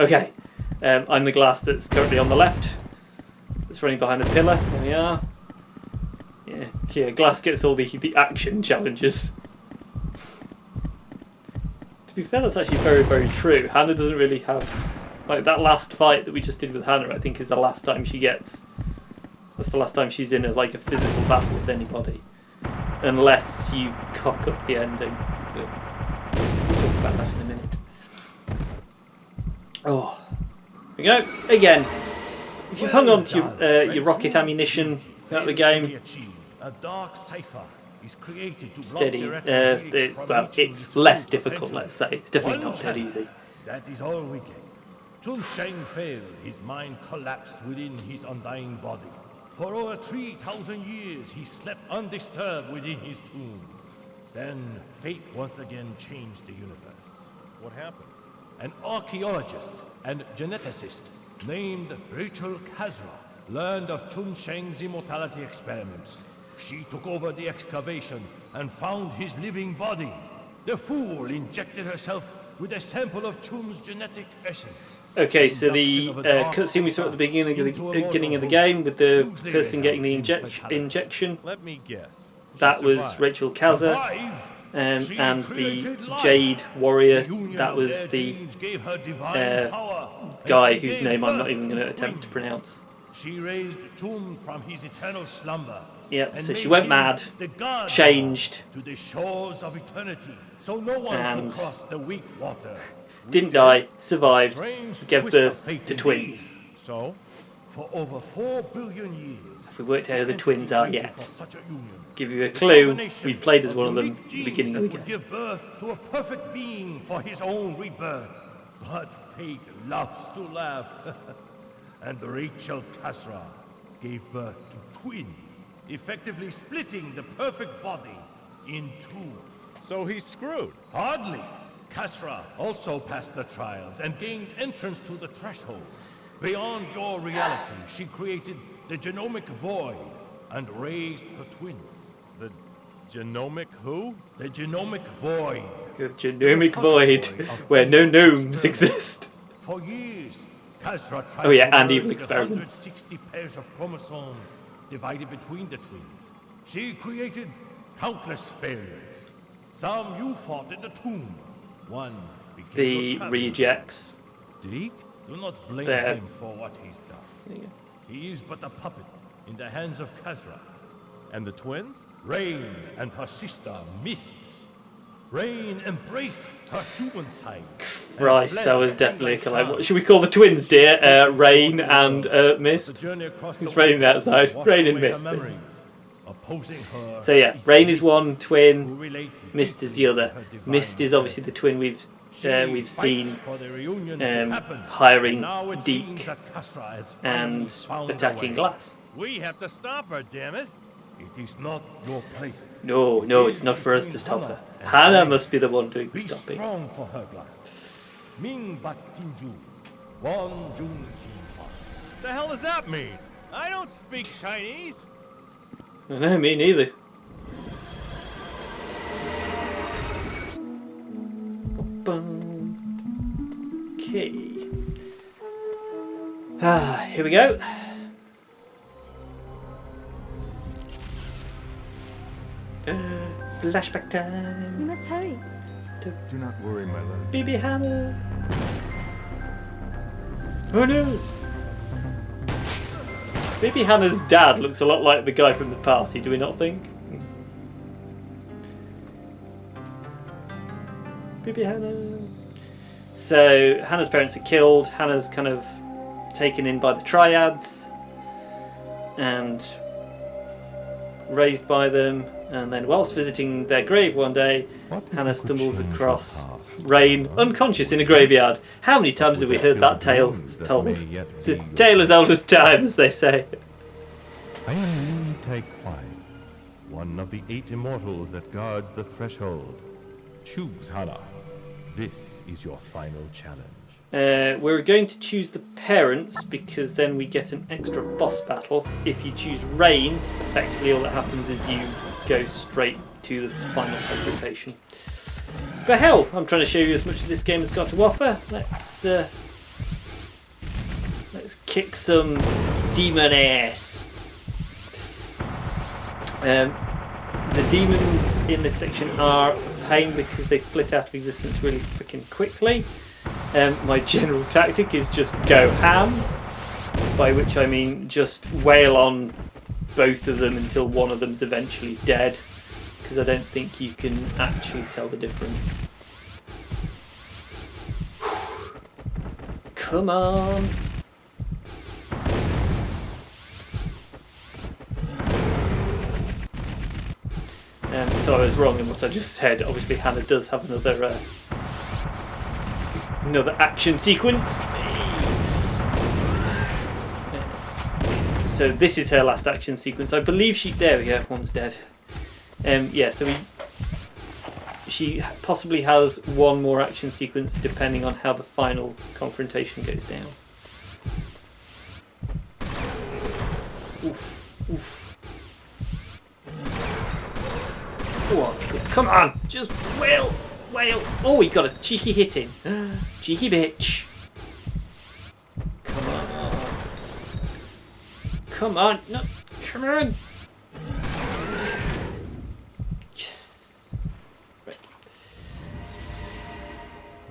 Okay, I'm the glass that's currently on the left. It's running behind the pillar. There we are. Yeah, glass gets all the action challenges. To be fair, that's actually very, very true. Hannah doesn't really have... Like, that last fight that we just did with Hannah, I think, is the last time she gets... That's the last time she's in a physical battle with anybody. Unless you cock up the ending. We'll talk about that in a minute. Oh. Here we go. Again. If you've hung on to your rocket ammunition throughout the game... A dark cipher is created to steady. Well, it's less difficult, let's say. It's definitely not dead easy. That is all we get. Chun Sheng failed. His mind collapsed within his undying body. For over 3,000 years, he slept undisturbed within his tomb. Then fate once again changed the universe. What happened? An archaeologist and geneticist named Retro Helix learned of Chun Sheng's immortality experiments. She took over the excavation and found his living body. The fool injected herself with a sample of Chun's genetic essence. Okay, so the cutscene we saw at the beginning of the game with the person getting the injection. Let me guess. That was Rachel Kaza, and the Jade Warrior. That was the guy whose name I'm not even going to attempt to pronounce. She raised Chun from his eternal slumber. Yep, so she went mad, changed, to the shores of eternity, so no one could cross the weak water. Didn't die, survived, gave birth to twins. So, for over 4 billion years, if we worked out who the twins are yet, give you a clue, we played as one of them at the beginning of the game. Give birth to a perfect being for his own rebirth, but fate loves to laugh. And Rachel Kasra gave birth to twins, effectively splitting the perfect body in two. So he's screwed. Hardly. Kasra also passed the trials and gained entrance to the threshold. Beyond your reality, she created the genomic void and raised her twins. The genomic who? The genomic void. The genomic void, where no gnomes exist. For years, Kasra tried and even experiments. 160 pairs of chromosomes divided between the twins. She created countless failures. Some you fought in the tomb. One became the rejects. Deke, do not blame there. him for what he's done. He is but a puppet in the hands of Kasra. And the twins? Rain and her sister Mist. Rain embraced her human side. Christ, that was definitely a collab. What should we call the twins, dear? Rain and Mist? It's raining outside. Rain and Mist. So yeah, Rain is one twin, Mist is the other. Mist is obviously the twin we've seen hiring Deke and attacking Glass. We have to stop her, damn it. It is not your place. No, it's not for us to stop her. Hannah must be the one doing the stopping. Be strong for her, Glass. Ming Bat Tinju. Wang Jun King. The hell does that mean? I don't speak Chinese. No, me neither. Okay. Here we go. Flashback time. You must hurry. Do not worry, my love. Baby Hannah. Oh no. Baby Hannah's dad looks a lot like the guy from the party, do we not think? Baby Hannah. So, Hannah's parents are killed. Hannah's kind of taken in by the Triads and raised by them. And then whilst visiting their grave one day, Hannah stumbles across Rain unconscious in a graveyard. How many times have we heard that tale told? It's a tale as old as time, as they say. I am Tai Kwai, one of the 8 immortals that guards the threshold. Choose, Hannah. This is your final challenge. We're going to choose the parents because then we get an extra boss battle. If you choose Rain, effectively all that happens is you go straight to the final confrontation. But hell, I'm trying to show you as much as this game has got to offer. Let's Let's kick some demon ass. The demons in this section are a pain because they flit out of existence really freaking quickly. My general tactic is just go ham, by which I mean just wail on both of them until one of them's eventually dead, because I don't think you can actually tell the difference. Come on! So I was wrong in what I just said. Obviously Hannah does have another action sequence. So this is her last action sequence. I believe there we go, one's dead. Yeah, so she possibly has one more action sequence depending on how the final confrontation goes down. Oof, oof. Come on, just wail. Oh, he got a cheeky hit in. Cheeky bitch. Come on. Come on. No, come on. Yes. Right.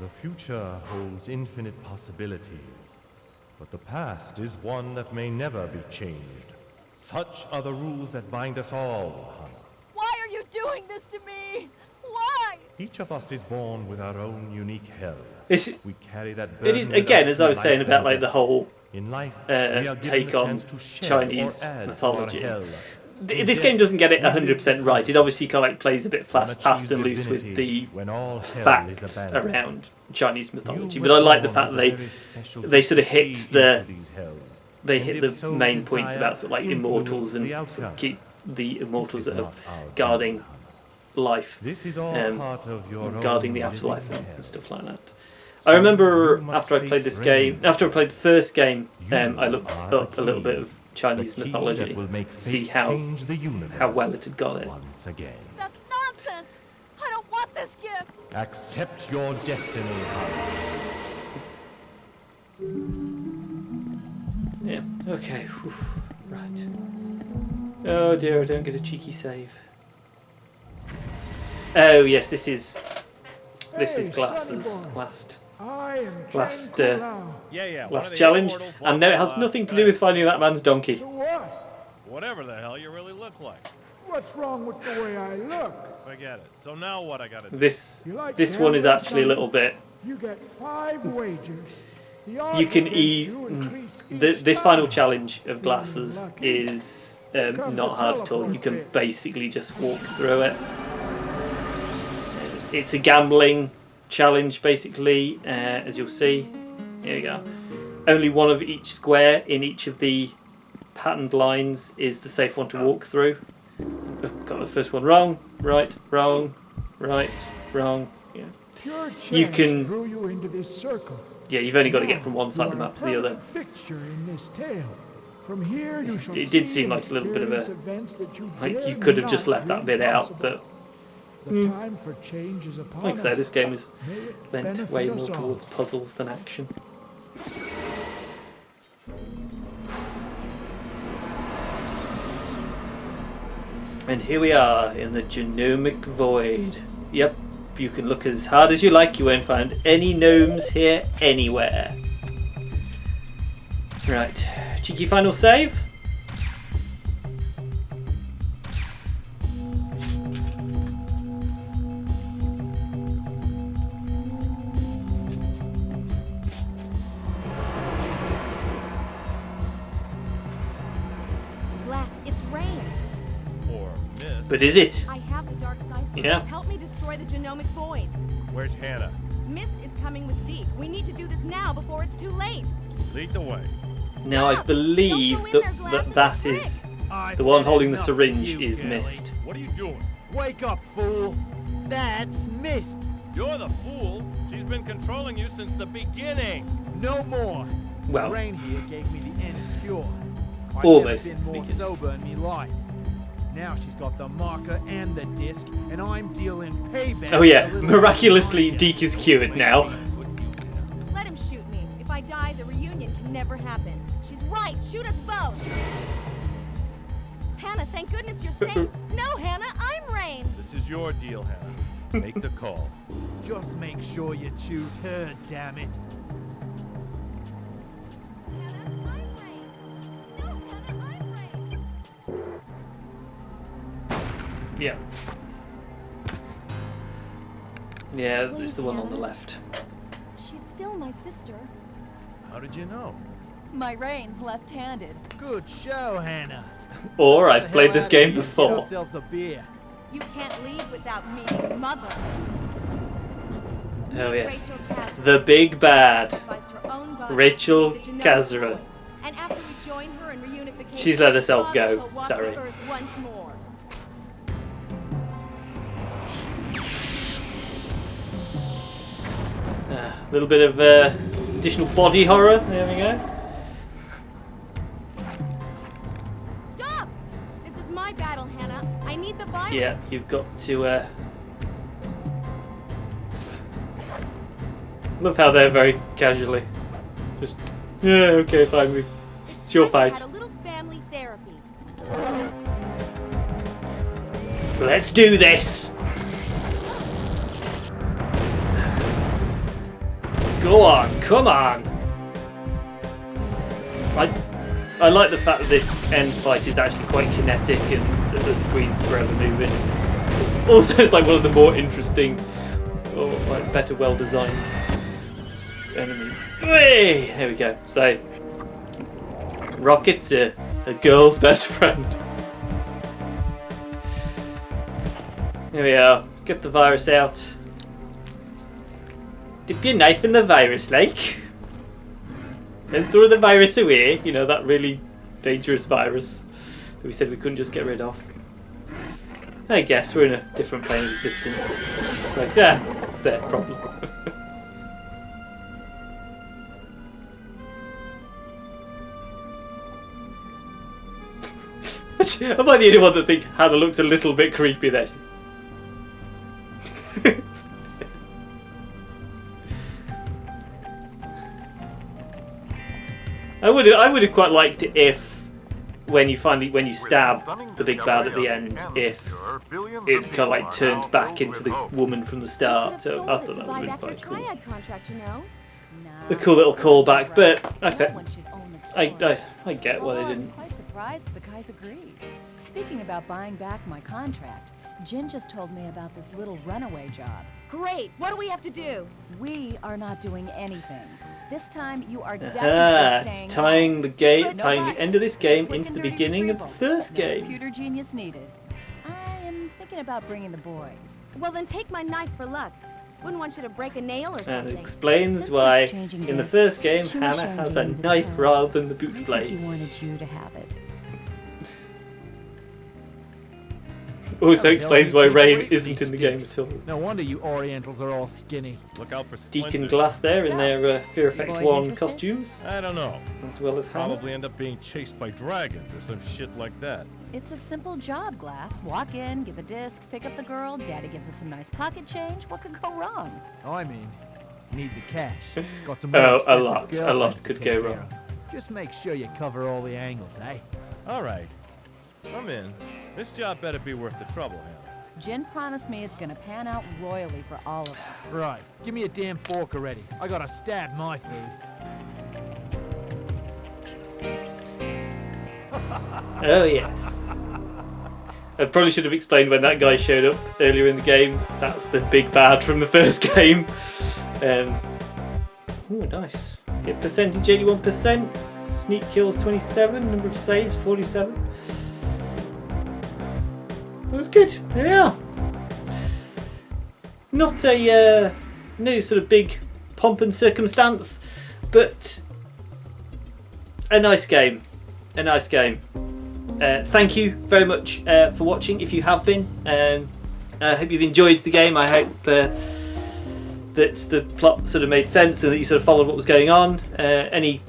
The future holds infinite possibilities, but the past is one that may never be changed. Such are the rules that bind us all, Hannah. Why are you doing this to me? Why? Each of us is born with our own unique hell. We carry that It burden is, with again, us as I was through saying life about and like the death. whole In life, we are given take the on chance to share Chinese or add to mythology. our hell. This game doesn't get it 100% right. It obviously kind of like plays a bit fast and loose with the when all hell facts is abandoned. around Chinese mythology, You but I like the were fact born that with a very special they sort of hit key the into these hells. they And hit if the so main points desire, about sort of like immortals and influence the sort of outcome. keep the immortals This that is are not our guarding game, life, This is all part of your guarding own the afterlife living and hell. stuff like that. So I remember you must after I played face this game, brains. after I played the first game, You I looked are the up a little key. bit of Chinese The key mythology, that will make see fate how change the universe well it had got it. once again. That's nonsense. I don't want this gift. Accept your destiny, Hannah. Yeah. Okay. Whew. Right. Oh dear, I don't get a cheeky save. Oh yes, this is Glass's last last challenge, and no, it has nothing to do with finding that man's donkey. Whatever the hell you really look like. What's wrong with the way I look? Forget it. So now what I gotta do? This one is actually a little bit. You get 5 wagers. You can this final challenge of Glasses is not hard at all. You can basically just walk through it. It's a gambling challenge basically, as you'll see. Here we go. Only one of each square in each of the patterned lines is the safe one to walk through. Got the first one wrong. Right, wrong, right, wrong. Yeah. You can. Drew you into this circle. Yeah, you've only got to get from one side of the map to the other. Fixture in this tale. From here you shall It did see seem like a little bit of a events that you like you dared could have just not left that dream bit out, possible. but The time for change is upon like I say, us. this game is May it lent benefit way us more all. towards puzzles than action. And here we are in the genomic void. Yep, you can look as hard as you like, you won't find any gnomes here anywhere. Right, cheeky final save. Glass, it's rain. Or miss. But is it? I have the dark cipher. Yeah. Help me destroy the genomic void. Where's Hannah? Mist is coming with Deke. We need to do this now before it's too late. Lead the way. Now I Stop. believe Don't go in there, that Glass. that It's a is I the one had holding the enough syringe of you, is Gilly. Mist. What are you doing? Wake up, fool! That's Mist. You're the fool. She's been controlling you since the beginning. No more. Well, Rain here gave me the end's cure. I've almost never been more speaking. sober in me life. Now she's got the marker and the disc, and I'm dealing payback. Oh yeah, for a little miraculously bit of Deke is cured now. Let him shoot me. If I die, the reunion can never happen. She's right. Shoot us both. Hannah, thank goodness you're safe. No, Hannah, I'm Rain. This is your deal, Hannah. Make the call. Just make sure you choose her, damn it. Hannah, I'm Rain. No, Hannah, I'm Rain. Yeah. Yeah, it's the one on the left. She's still my sister. How did you know? My Rain's left-handed. Good show, Hannah. Or Get I've the played hell this out of game here and before. Get ourselves a beer. You can't leave without meeting Mother. Oh Meet yes. Rachel Kazra. The big bad. Sacrificed her own body Rachel to save the Kazra. genetic code. And after we join her in reunification, She's let herself Father go, shall walk sorry. the earth once more. A little bit of additional body horror. There we go. Stop! This is my battle, Hannah. I need the virus. Yeah, you've got to. Love how they're very casually. Just, yeah, okay, fine. It's your time we fight. had a little family therapy. Let's do this. Go on, come on. I like the fact that this end fight is actually quite kinetic and that the screen's forever moving. It's quite cool. Also, it's like one of the more interesting, or like better, well-designed enemies. Whee! There we go. So, Rocket's a girl's best friend. Here we are. Get the virus out. Dip your knife in the virus, like. And throw the virus away. You know, that really dangerous virus that we said we couldn't just get rid of. I guess we're in a different plane of existence. Like that. It's their problem. Am I the only one that think Hannah looks a little bit creepy there? I would have quite liked it if when you stab the big bad at the end, if it kind of like turned back into the woman from the start. So I thought that would have been quite cool. Contract, you know? A cool little callback, but No one should own the I get why they I was didn't. quite surprised that the guys agreed. Speaking about buying back my contract, Jin just told me about this little runaway job. Great. What do we have to do? We are not doing anything. This time you are It's definitely staying tying home. the game, No tying the buts. end of this game Quick into and the dirty beginning of the retrieval. first No game. computer genius needed. I am thinking about bringing the boys. Well, then take my knife for luck. Wouldn't want you to break a nail or And something. it explains Since we're why exchanging in the gifts, first game Jim Hannah Shane has gave a me this knife pen. rather than the boot I think he blades. wanted you to have it. Also How the explains hell why do you Rain keep isn't in the game sticks? at all. No wonder you Orientals are all skinny. Look out for Deacon splinters. Glass there in So, their Fear you Effect boys 1 interested? costumes, I don't know. as well as Hannah. Probably end up being chased by dragons or some shit like that. It's a simple job, Glass. Walk in, get the disc, pick up the girl, Daddy gives us some nice pocket change. What could go wrong? I mean, need the cash. Got some Oh, more a expensive lot girlfriends to could take go care wrong. of. Just make sure you cover all the angles, eh? All right. I'm in. This job better be worth the trouble, Hannah. Jin promised me it's gonna pan out royally for all of us. Right. Give me a damn fork already. I gotta stab my food. Oh yes. I probably should have explained when that guy showed up earlier in the game. That's the big bad from the first game. Oh, nice. Hit percentage 81%. Sneak kills 27. Number of saves 47. That was good. There we are. Not a no sort of big pomp and circumstance, but a nice game. A nice game. Thank you very much for watching. If you have been, I hope you've enjoyed the game. I hope that the plot sort of made sense and that you sort of followed what was going on. Any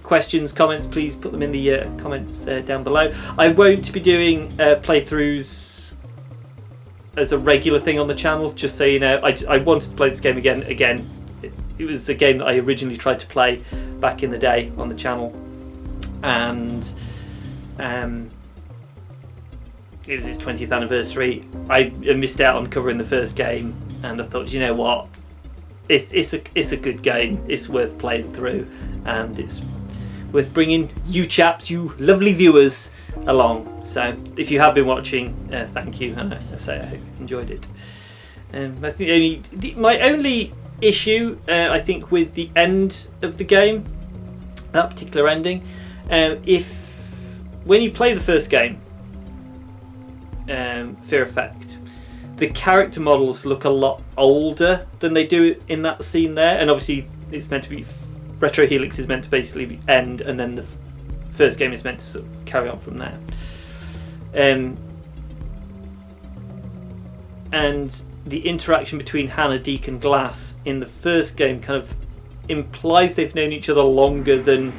questions, comments, please put them in the comments down below. I won't be doing playthroughs as a regular thing on the channel, just so you know. I wanted to play this game again. It was a game that I originally tried to play, back in the day on the channel, and it was its 20th anniversary. I missed out on covering the first game, and I thought, you know what, it's a good game. It's worth playing through, and it's worth bringing you chaps, you lovely viewers, along. So if you have been watching, thank you, and I say I hope you enjoyed it. I think my only issue, I think, with the end of the game, that particular ending, when you play the first game, Fear Effect, the character models look a lot older than they do in that scene there, and obviously it's meant to be, Retro Helix is meant to basically end, and then the first game is meant to sort of carry on from there. And the interaction between Hannah, Deke and Glass in the first game kind of implies they've known each other longer than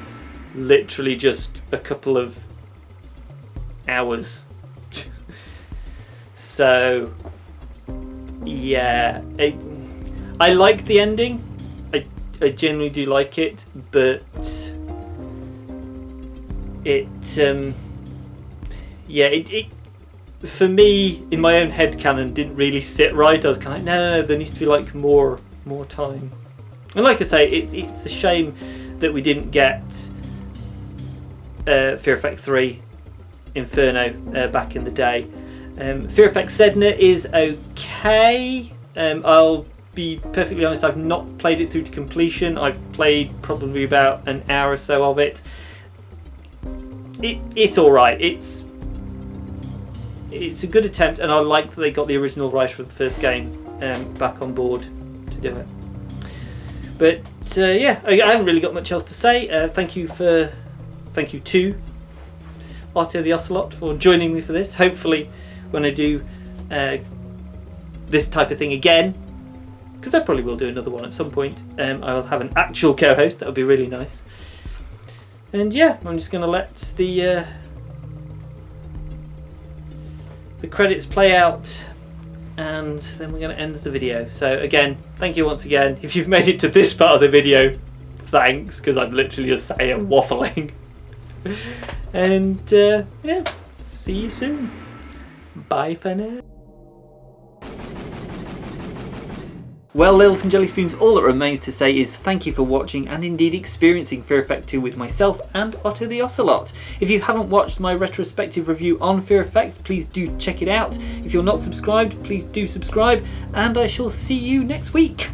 literally just a couple of hours. So yeah, I like the ending. I generally do like it, but it for me, in my own headcanon, didn't really sit right. I was kind of like, no, there needs to be like more time. And like I say, it's a shame that we didn't get Fear Effect 3 Inferno back in the day. Fear Effect Sedna is okay. I'll be perfectly honest, I've not played it through to completion. I've played probably about an hour or so of it. It's alright. It's a good attempt, and I like that they got the original writer of the first game back on board to do it. But yeah, I haven't really got much else to say. Thank you to Otto the Ocelot for joining me for this. Hopefully when I do this type of thing again, because I probably will do another one at some point, I will have an actual co-host. That would be really nice. And yeah, I'm just going to let the credits play out, and then we're going to end the video. So again, thank you once again. If you've made it to this part of the video, thanks, because I'm literally just saying waffling. And yeah, see you soon. Bye for now. Well, Lils and Jelly Spoons, all that remains to say is thank you for watching and indeed experiencing Fear Effect 2 with myself and Otto the Ocelot. If you haven't watched my retrospective review on Fear Effect, please do check it out. If you're not subscribed, please do subscribe, and I shall see you next week.